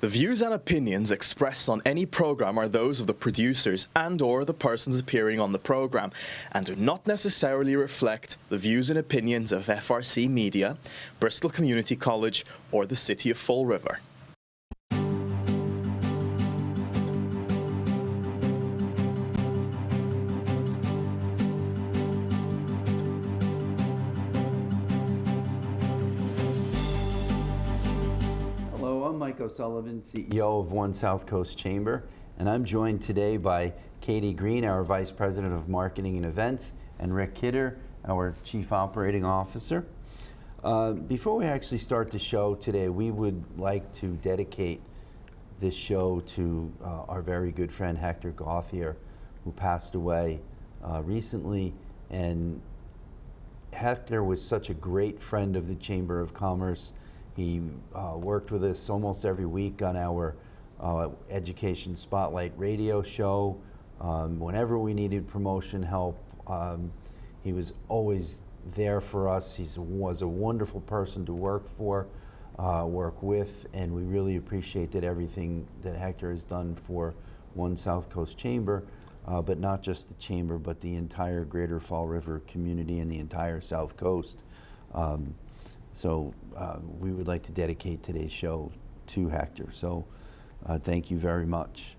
The views and opinions expressed on any program are those of the producers and/or the persons appearing on the program and do not necessarily reflect the views and opinions of FRC Media, Bristol Community College, or the City of Fall River. Mike O'Sullivan, CEO of One Southcoast Chamber, and I'm joined today by Katie Green, our Vice President of Marketing and Events, and Rick Kidder, our Chief Operating Officer. Before we actually start the show today, we would like to dedicate this show to our very good friend Hector Gauthier, who passed away recently. And Hector was such a great friend of the Chamber of Commerce. He worked with us almost every week on our Education Spotlight radio show. Whenever we needed promotion help, he was always there for us. He was a wonderful person to work with, and we really appreciate everything that Hector has done for One Southcoast Chamber, but not just the Chamber, but the entire Greater Fall River community and the entire South Coast. So we would like to dedicate today's show to Hector. So thank you very much.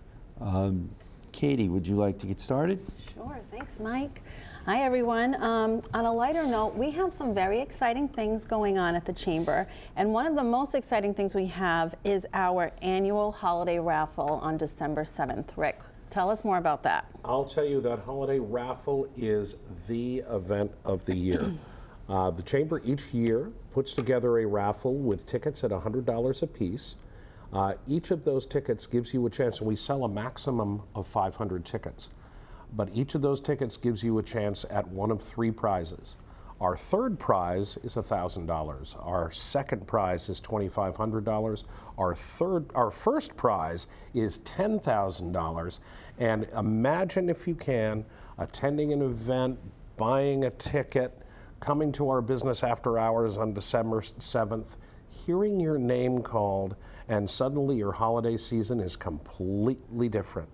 Katie, would you like to get started? Sure, thanks Mike. Hi everyone. On a lighter note, we have some very exciting things going on at the Chamber. And one of the most exciting things we have is our annual holiday raffle on December 7th. Rick, tell us more about that. I'll tell you that holiday raffle is the event of the year. The Chamber each year puts together a raffle with tickets at $100 a piece. Each of those tickets gives you a chance, and we sell a maximum of 500 tickets. But each of those tickets gives you a chance at one of three prizes. Our third prize is $1,000. Our second prize is $2,500. Our first prize is $10,000. And imagine, if you can, attending an event, buying a ticket, coming to our business after hours on December 7th, hearing your name called, and suddenly your holiday season is completely different.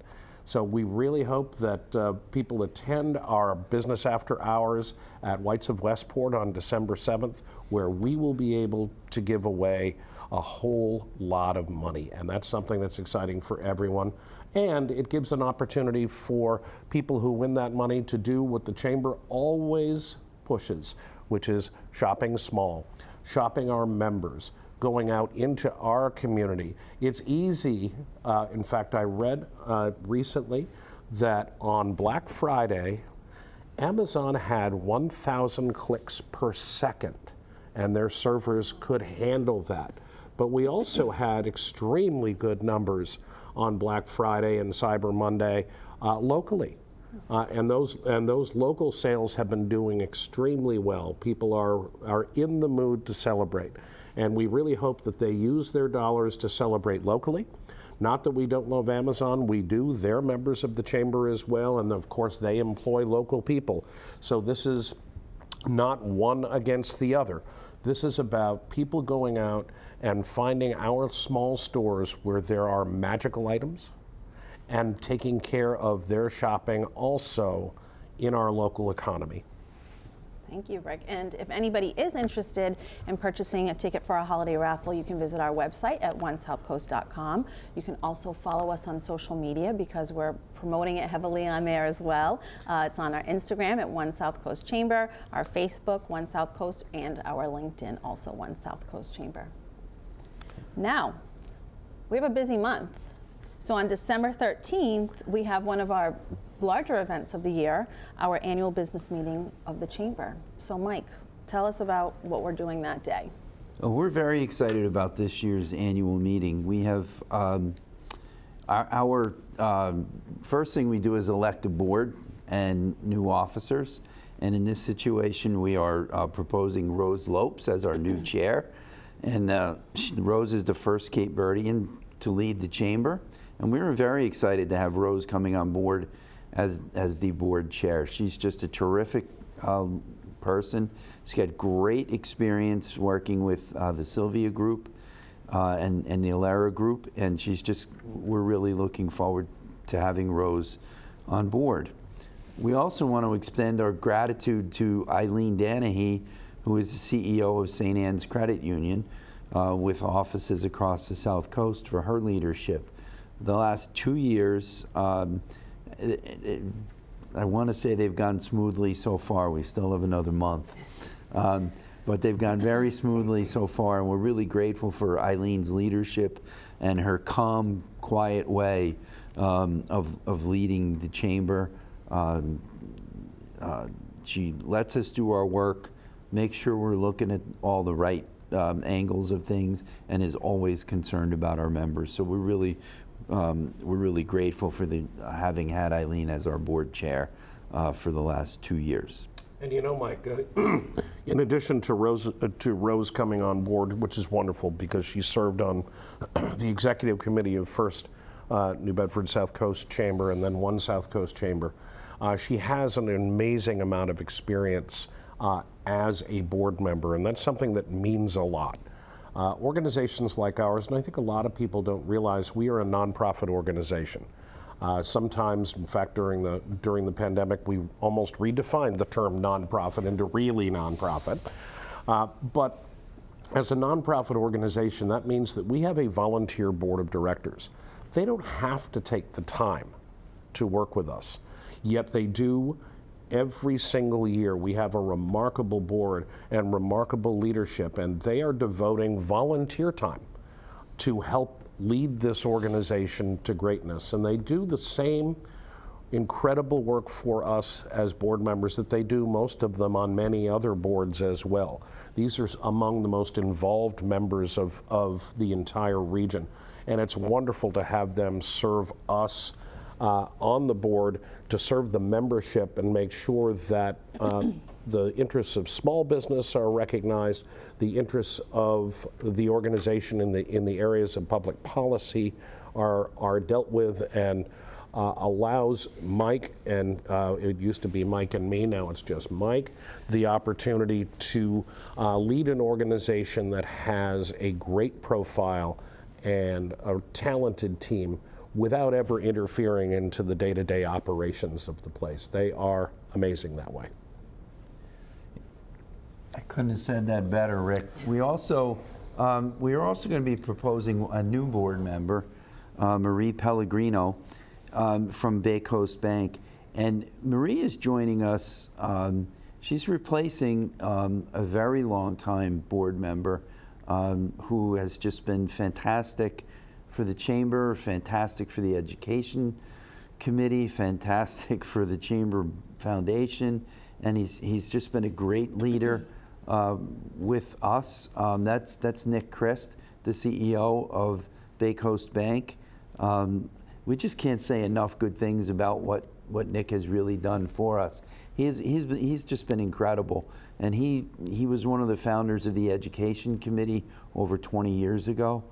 So we really hope that people attend our business after hours at Whites of Westport on December 7th, where we will be able to give away a whole lot of money. And that's something that's exciting for everyone. And it gives an opportunity for people who win that money to do what the Chamber always pushes, which is shopping small, shopping our members, going out into our community. It's easy. In fact, I read recently that on Black Friday, Amazon had 1,000 clicks per second, and their servers could handle that. But we also had extremely good numbers on Black Friday and Cyber Monday locally. And those local sales have been doing extremely well. People are in the mood to celebrate. And we really hope that they use their dollars to celebrate locally. Not that we don't love Amazon, we do. They're members of the Chamber as well, and of course they employ local people. So this is not one against the other. This is about people going out and finding our small stores where there are magical items, and taking care of their shopping also in our local economy. Thank you, Rick. And if anybody is interested in purchasing a ticket for our holiday raffle, you can visit our website at onesouthcoast.com. You can also follow us on social media because we're promoting it heavily on there as well. It's on our Instagram at One Southcoast Chamber, our Facebook, One Southcoast, and our LinkedIn, also One Southcoast Chamber. Now, we have a busy month. So on December 13th, we have one of our larger events of the year, our annual business meeting of the Chamber. So Mike, tell us about what we're doing that day. Oh, we're very excited about this year's annual meeting. We have our first thing we do is elect a board and new officers. And in this situation, we are proposing Rose Lopes as our new chair. And Rose is the first Cape Verdean to lead the Chamber. And we were very excited to have Rose coming on board as the board chair. She's just a terrific person. She's got great experience working with the Sylvia Group, and the Alera Group, and we're really looking forward to having Rose on board. We also want to extend our gratitude to Eileen Danahy, who is the CEO of St. Anne's Credit Union, with offices across the South Coast, for her leadership. The last 2 years, I want to say they've gone smoothly so far. We still have another month. But they've gone very smoothly so far, and we're really grateful for Eileen's leadership and her calm, quiet way of leading the chamber. She lets us do our work, make sure we're looking at all the right angles of things, and is always concerned about our members. So we're really grateful for having had Eileen as our board chair for the last 2 years. And you know, Mike, in addition to Rose coming on board, which is wonderful because she served on the executive committee of first New Bedford South Coast Chamber and then One South Coast Chamber, she has an amazing amount of experience as a board member, and that's something that means a lot. Organizations like ours, and I think a lot of people don't realize, we are a nonprofit organization. Sometimes, in fact, during the pandemic, we almost redefined the term nonprofit into really nonprofit. But as a nonprofit organization, that means that we have a volunteer board of directors. They don't have to take the time to work with us, yet they do. Every single year, we have a remarkable board and remarkable leadership, and they are devoting volunteer time to help lead this organization to greatness. And they do the same incredible work for us as board members that they do, most of them, on many other boards as well. These are among the most involved members of the entire region. And it's wonderful to have them serve us on the board, to serve the membership and make sure that the interests of small business are recognized, the interests of the organization in the areas of public policy are dealt with, and allows Mike, and it used to be Mike and me, now it's just Mike, the opportunity to lead an organization that has a great profile and a talented team without ever interfering into the day-to-day operations of the place. They are amazing that way. I couldn't have said that better, Rick. We are also going to be proposing a new board member, Marie Pellegrino, from Bay Coast Bank. And Marie is joining us. She's replacing a very long-time board member who has just been fantastic for the chamber, fantastic for the education committee, fantastic for the Chamber Foundation, and he's just been a great leader with us. That's Nick Christ, the CEO of Bay Coast Bank. We just can't say enough good things about what Nick has really done for us. He's just been incredible, and he was one of the founders of the Education Committee over 20 years ago.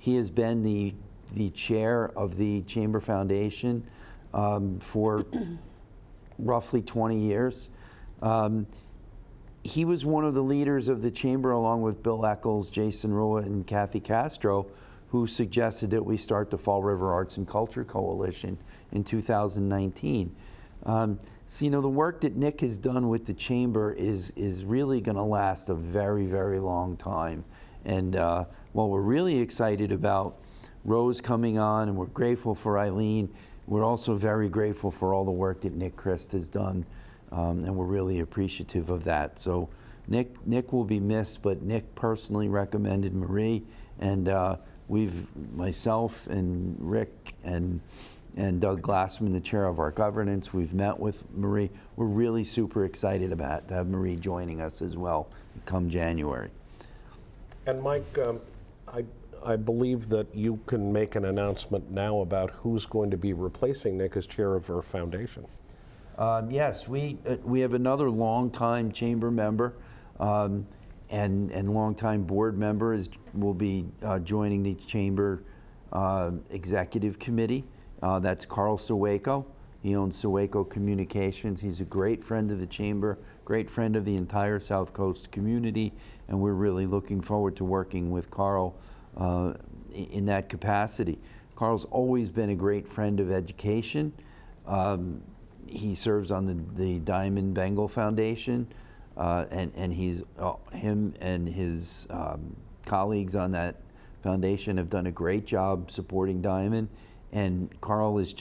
He has been the chair of the Chamber Foundation for roughly 20 years. He was one of the leaders of the Chamber, along with Bill Eccles, Jason Rua, and Kathy Castro, who suggested that we start the Fall River Arts and Culture Coalition in 2019. So, you know, the work that Nick has done with the Chamber is really going to last a very, very long time. And while we're really excited about Rose coming on, and we're grateful for Eileen, we're also very grateful for all the work that Nick Christ has done, and we're really appreciative of that. So Nick will be missed, but Nick personally recommended Marie, and myself and Rick and Doug Glassman, the chair of our governance, we've met with Marie. We're really super excited to have Marie joining us as well come January. And Mike, I believe that you can make an announcement now about who's going to be replacing Nick as chair of our foundation. Yes, we have another longtime chamber member and longtime board member will be joining the chamber executive committee. That's Carl Sawayko. He owns Sueco Communications. He's a great friend of the Chamber, great friend of the entire South Coast community, and we're really looking forward to working with Carl in that capacity. Carl's always been a great friend of education. He serves on the Diamond Bengal Foundation, and him and his colleagues on that foundation have done a great job supporting Diamond. And Carl is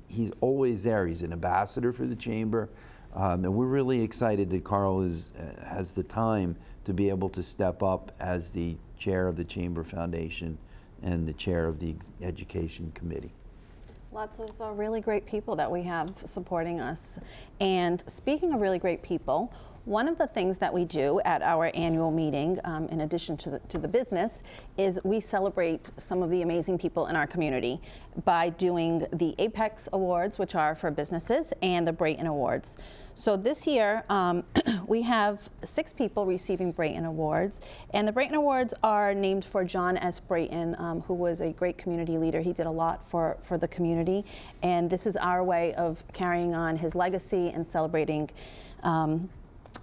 he's always there. He's an ambassador for the Chamber. And we're really excited that Carl has the time to be able to step up as the chair of the Chamber Foundation and the chair of the Education Committee. Lots of really great people that we have supporting us. And speaking of really great people, one of the things that we do at our annual meeting, in addition to the business, is we celebrate some of the amazing people in our community by doing the Apex Awards, which are for businesses, and the Brayton Awards. So this year, we have 6 people receiving Brayton Awards, and the Brayton Awards are named for John S. Brayton, who was a great community leader. He did a lot for the community, and this is our way of carrying on his legacy and celebrating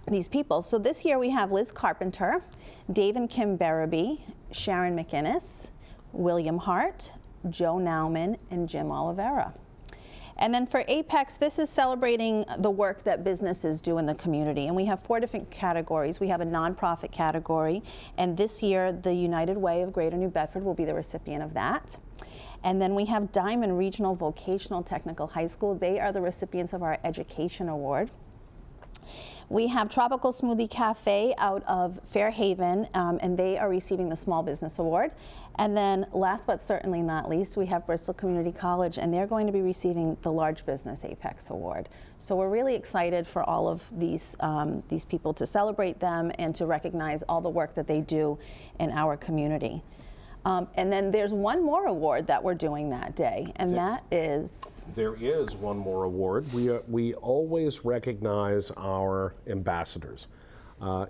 these people. So this year we have Liz Carpenter, Dave and Kim Barabee, Sharon McInnes, William Hart, Joe Nauman, and Jim Oliveira. And then for Apex, this is celebrating the work that businesses do in the community. And we have 4 different categories. We have a nonprofit category, and this year the United Way of Greater New Bedford will be the recipient of that. And then we have Diamond Regional Vocational Technical High School. They are the recipients of our Education Award. We have Tropical Smoothie Cafe out of Fairhaven, and they are receiving the Small Business Award. And then last but certainly not least, we have Bristol Community College, and they're going to be receiving the Large Business Apex Award. So we're really excited for all of these people, to celebrate them and to recognize all the work that they do in our community. And then there's one more award that we're doing that day, and that is... There is one more award. We always recognize our ambassadors.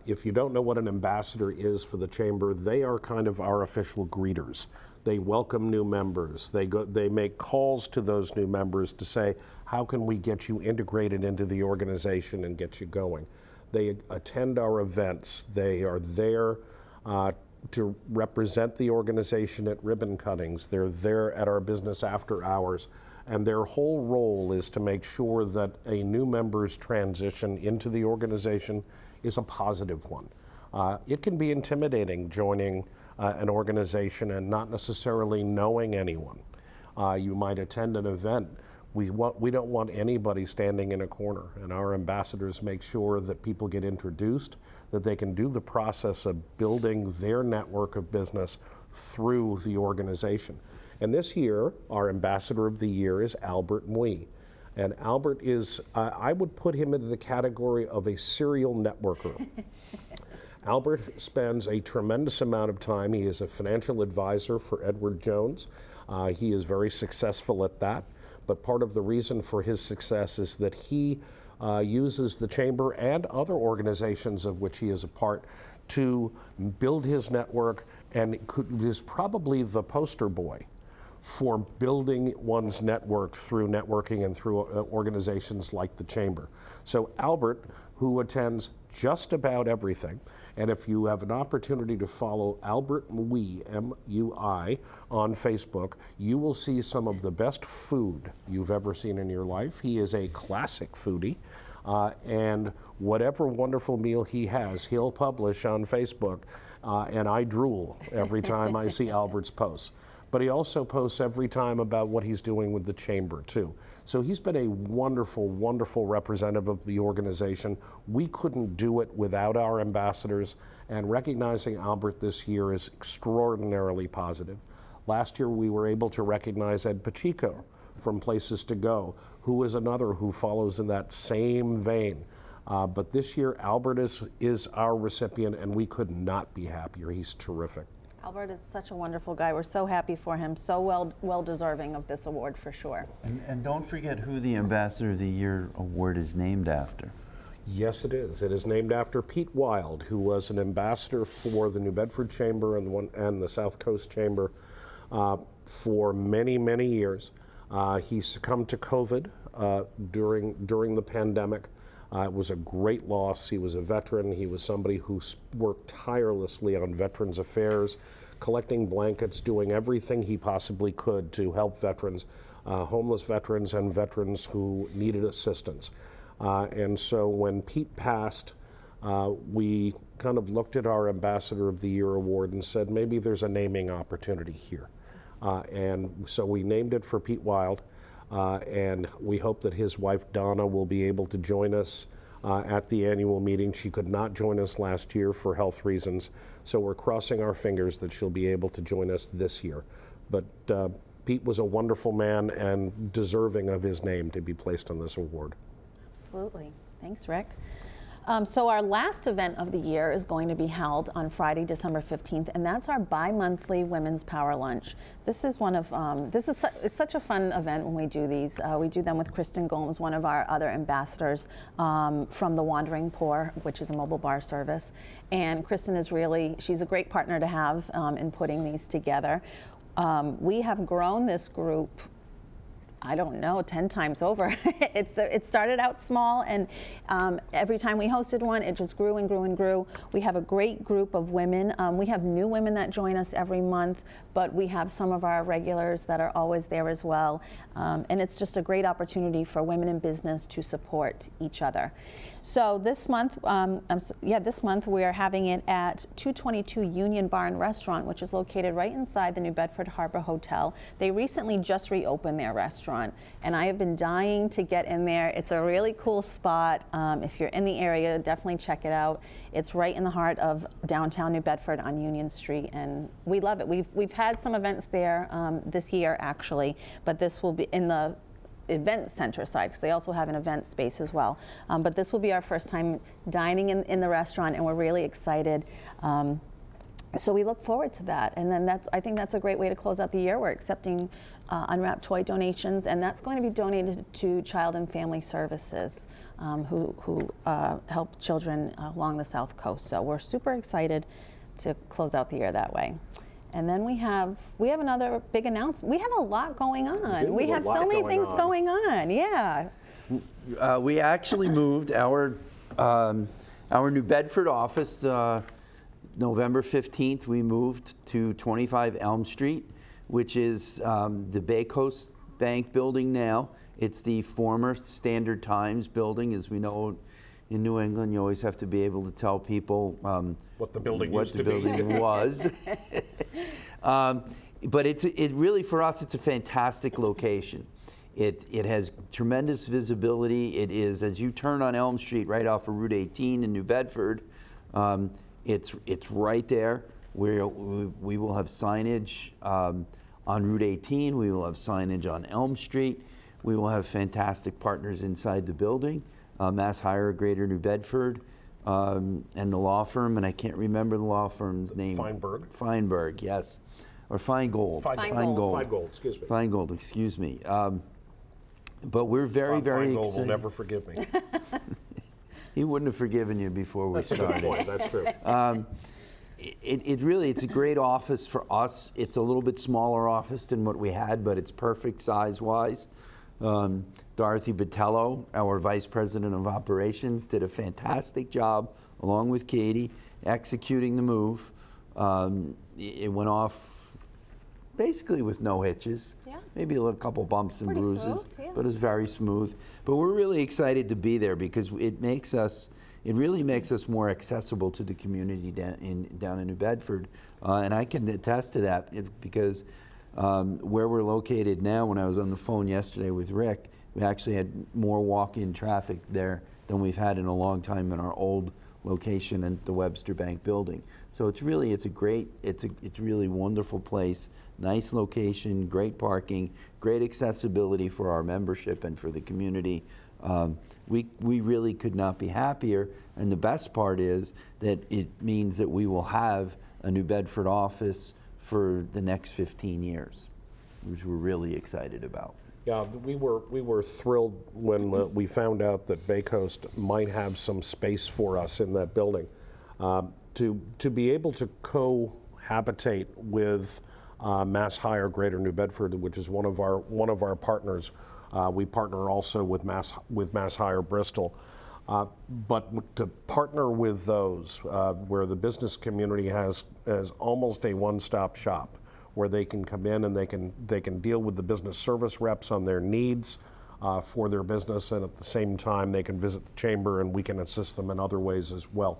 If you don't know what an ambassador is for the Chamber, they are kind of our official greeters. They welcome new members. They make calls to those new members to say, how can we get you integrated into the organization and get you going? They attend our events. They are there to represent the organization at ribbon cuttings. They're there at our business after hours, and their whole role is to make sure that a new member's transition into the organization is a positive one. It can be intimidating joining an organization and not necessarily knowing anyone. You might attend an event. We don't want anybody standing in a corner, and our ambassadors make sure that people get introduced, that they can do the process of building their network of business through the organization. And this year, our Ambassador of the Year is Albert Mui. And Albert is, I would put him into the category of a serial networker. Albert spends a tremendous amount of time. He is a financial advisor for Edward Jones. He is very successful at that. But part of the reason for his success is that he uses the Chamber and other organizations of which he is a part to build his network, and is probably the poster boy for building one's network through networking and through organizations like the Chamber. So Albert, who attends just about everything, and if you have an opportunity to follow Albert Mui, M-U-I, on Facebook, you will see some of the best food you've ever seen in your life. He is a classic foodie, and whatever wonderful meal he has, he'll publish on Facebook, and I drool every time I see Albert's posts. But he also posts every time about what he's doing with the Chamber, too. So he's been a wonderful, wonderful representative of the organization. We couldn't do it without our ambassadors, and recognizing Albert this year is extraordinarily positive. Last year, we were able to recognize Ed Pacheco from Places to Go, who is another who follows in that same vein. But this year, Albert is our recipient, and we could not be happier. He's terrific. Albert is such a wonderful guy. We're so happy for him. So well deserving of this award for sure. And don't forget who the Ambassador of the Year award is named after. Yes, it is. It is named after Pete Wild, who was an ambassador for the New Bedford Chamber and the Southcoast Chamber for many, many years. He succumbed to COVID during the pandemic. It was a great loss. He was a veteran. He was somebody who worked tirelessly on Veterans Affairs, collecting blankets, doing everything he possibly could to help veterans, homeless veterans and veterans who needed assistance. And so when Pete passed, we kind of looked at our Ambassador of the Year award and said, maybe there's a naming opportunity here. And so we named it for Pete Wild. And we hope that his wife Donna will be able to join us at the annual meeting. She could not join us last year for health reasons, so we're crossing our fingers that she'll be able to join us this year. But Pete was a wonderful man and deserving of his name to be placed on this award. Absolutely. Thanks, Rick. So our last event of the year is going to be held on Friday, December 15th, and that's our bi-monthly Women's Power Lunch. This is one of, it's such a fun event when we do these. We do them with Kristen Gomes, one of our other ambassadors from the Wandering Poor, which is a mobile bar service. And Kristen is really, she's a great partner to have in putting these together. We have grown this group, I don't know, 10 times over. It started out small, and every time we hosted one, it just grew and grew and grew. We have a great group of women. We have new women that join us every month, but we have some of our regulars that are always there as well. And it's just a great opportunity for women in business to support each other. So this month, this month we are having it at 222 Union Bar and Restaurant, which is located right inside the New Bedford Harbor Hotel. They recently just reopened their restaurant, and I have been dying to get in there. It's a really cool spot. If you're in the area, definitely check it out. It's right in the heart of downtown New Bedford on Union Street, and we love it. We've had some events there this year, actually, but this will be in the event center side, because they also have an event space as well. But this will be our first time dining in the restaurant, and we're really excited. So we look forward to that. And then I think that's a great way to close out the year. We're accepting unwrapped toy donations, and that's going to be donated to Child and Family Services, who help children along the South Coast. So we're super excited to close out the year that way. And then we have another big announcement. We have a lot going on. We have so many things going on. Yeah. We actually moved our New Bedford office November 15th. We moved to 25 Elm Street, which is the Bay Coast Bank building now. It's the former Standard Times building. As we know, in New England, you always have to be able to tell people what the building was. But it really, for us, it's a fantastic location. It has tremendous visibility. It is, as you turn on Elm Street right off of Route 18 in New Bedford, it's right there. We will have signage on Route 18. We will have signage on Elm Street. We will have fantastic partners inside the building. Mass Hire Greater New Bedford, and the law firm, and I can't remember the law firm's name. Feinberg, yes. Or Feingold. Feingold, excuse me. Feingold, excuse me. But we're very, very Feingold excited. will never forgive me. He wouldn't have forgiven you before we started. That's true. It's a great office for us. It's a little bit smaller office than what we had, but it's perfect size-wise. Dorothy Botello, our Vice President of Operations, did a fantastic job, along with Katie, executing the move. It went off basically with no hitches. Yeah. Maybe a couple bumps and Pretty bruises, smooth, yeah. but it was very smooth. But we're really excited to be there because it really makes us more accessible to the community down in New Bedford. And I can attest to that because where we're located now, when I was on the phone yesterday with Rick, we actually had more walk-in traffic there than we've had in a long time in our old location at the Webster Bank building. So it's a really wonderful place, nice location, great parking, great accessibility for our membership and for the community. We really could not be happier, and the best part is that it means that we will have a New Bedford office for the next 15 years, which we're really excited about. Yeah, we were thrilled when we found out that Bay Coast might have some space for us in that building. To be able to cohabitate with Mass Hire Greater New Bedford, which is one of our partners, We partner also with Mass Hire Bristol. But to partner with those where the business community has almost a one-stop shop, where they can come in and they can deal with the business service reps on their needs for their business, and at the same time they can visit the chamber and we can assist them in other ways as well.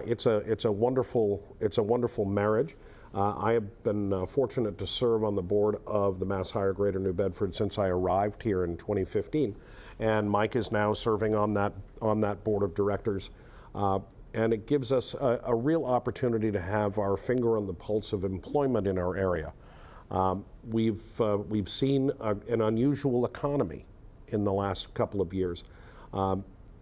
It's a wonderful marriage. I have been fortunate to serve on the board of the Mass Hire Greater New Bedford since I arrived here in 2015, and Mike is now serving on that board of directors, and it gives us a real opportunity to have our finger on the pulse of employment in our area. We've seen an unusual economy in the last couple of years,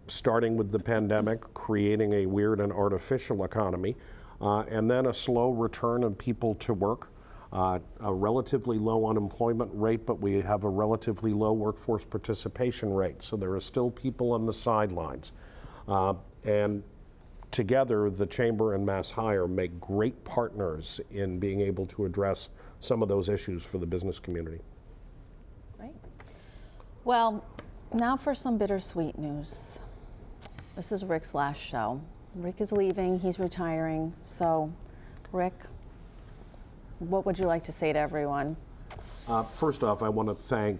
starting with the pandemic, creating a weird and artificial economy. And then a slow return of people to work, a relatively low unemployment rate, but we have a relatively low workforce participation rate. So there are still people on the sidelines. And together, the Chamber and Mass Hire make great partners in being able to address some of those issues for the business community. Great. Well, now for some bittersweet news. This is Rick's last show. Rick is leaving, he's retiring. So, Rick, what would you like to say to everyone? First off, I want to thank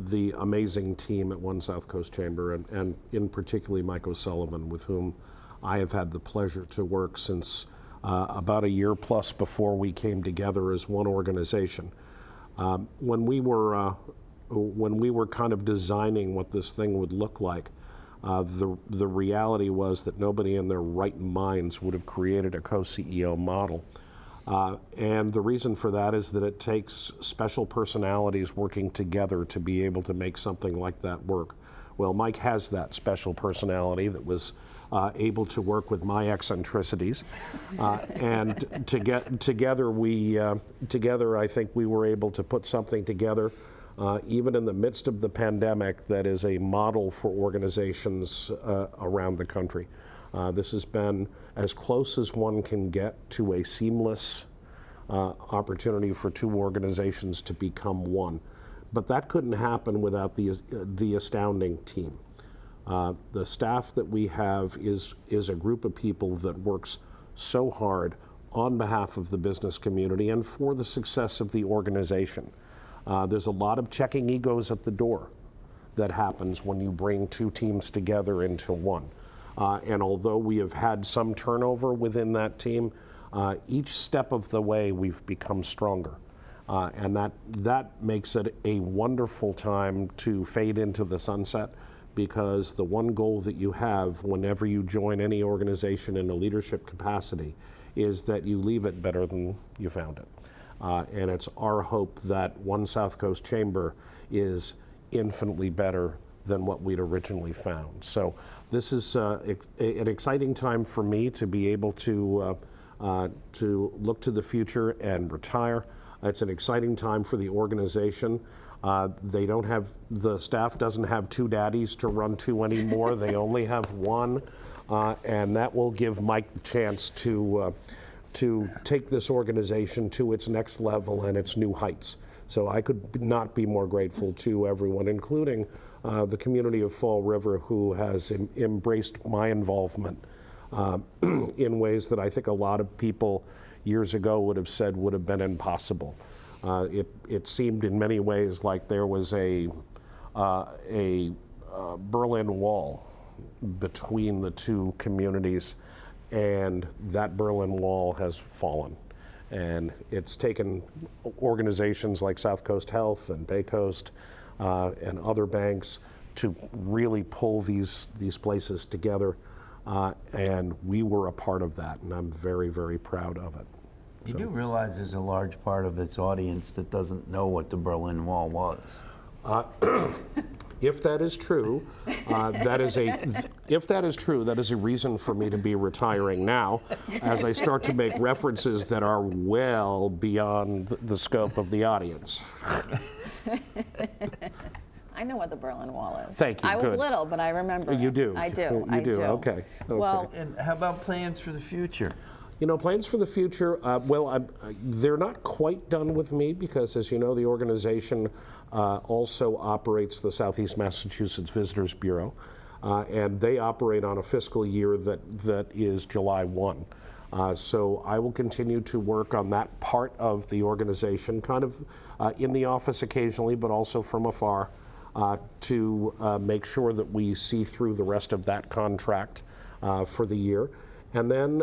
the amazing team at One Southcoast Chamber, and in particularly Mike O'Sullivan, with whom I have had the pleasure to work since about a year plus before we came together as one organization. When we were kind of designing what this thing would look like, the reality was that nobody in their right minds would have created a co-CEO model. And the reason for that is that it takes special personalities working together to be able to make something like that work. Well, Mike has that special personality that was able to work with my eccentricities. And together, I think we were able to put something together even in the midst of the pandemic, that is a model for organizations around the country. This has been as close as one can get to a seamless opportunity for two organizations to become one. But that couldn't happen without the astounding team. The staff that we have is a group of people that works so hard on behalf of the business community and for the success of the organization. There's a lot of checking egos at the door that happens when you bring two teams together into one. And although we have had some turnover within that team, each step of the way we've become stronger. And that makes it a wonderful time to fade into the sunset, because the one goal that you have whenever you join any organization in a leadership capacity is that you leave it better than you found it. And it's our hope that One Southcoast Chamber is infinitely better than what we'd originally found. So this is an exciting time for me to be able to look to the future and retire. It's an exciting time for the organization. The staff doesn't have two daddies to run to anymore. They only have one, and that will give Mike the chance to take this organization to its next level and its new heights. So I could not be more grateful to everyone, including the community of Fall River, who has embraced my involvement in ways that I think a lot of people years ago would have said would have been impossible. It seemed in many ways like there was a Berlin Wall between the two communities, and that Berlin Wall has fallen. And it's taken organizations like Southcoast Health and Baycoast and other banks to really pull these places together. And we were a part of that, and I'm very, very proud of it. You do realize there's a large part of its audience that doesn't know what the Berlin Wall was. If that is true, that is a reason for me to be retiring now, as I start to make references that are well beyond the scope of the audience. I know what the Berlin Wall is. Thank you. I was Good. little, but I remember. You do. I do. You do. Okay. Well, And how about plans for the future? You know, plans for the future, they're not quite done with me because, as you know, the organization also operates the Southeast Massachusetts Visitors Bureau, and they operate on a fiscal year that is July 1. So I will continue to work on that part of the organization, kind of in the office occasionally, but also from afar, to make sure that we see through the rest of that contract for the year. And then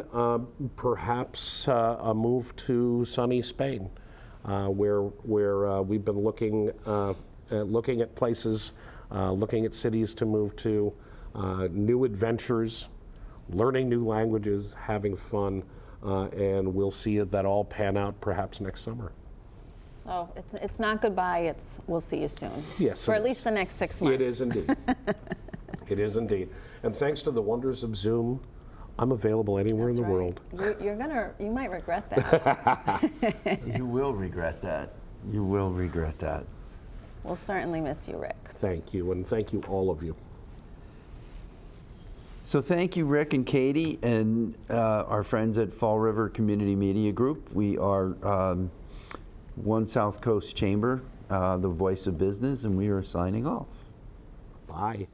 perhaps a move to sunny Spain, where we've been looking at places, looking at cities to move to, new adventures, learning new languages, having fun, and we'll see that all pan out perhaps next summer. So it's not goodbye, we'll see you soon. Yes, for at least the next 6 months. It is indeed. It is indeed. And thanks to the wonders of Zoom, I'm available anywhere in the world. You might regret that. You will regret that. You will regret that. We'll certainly miss you, Rick. Thank you, and thank you, all of you. So thank you, Rick and Katie, and our friends at Fall River Community Media Group. We are One South Coast Chamber, the voice of business, and we are signing off. Bye.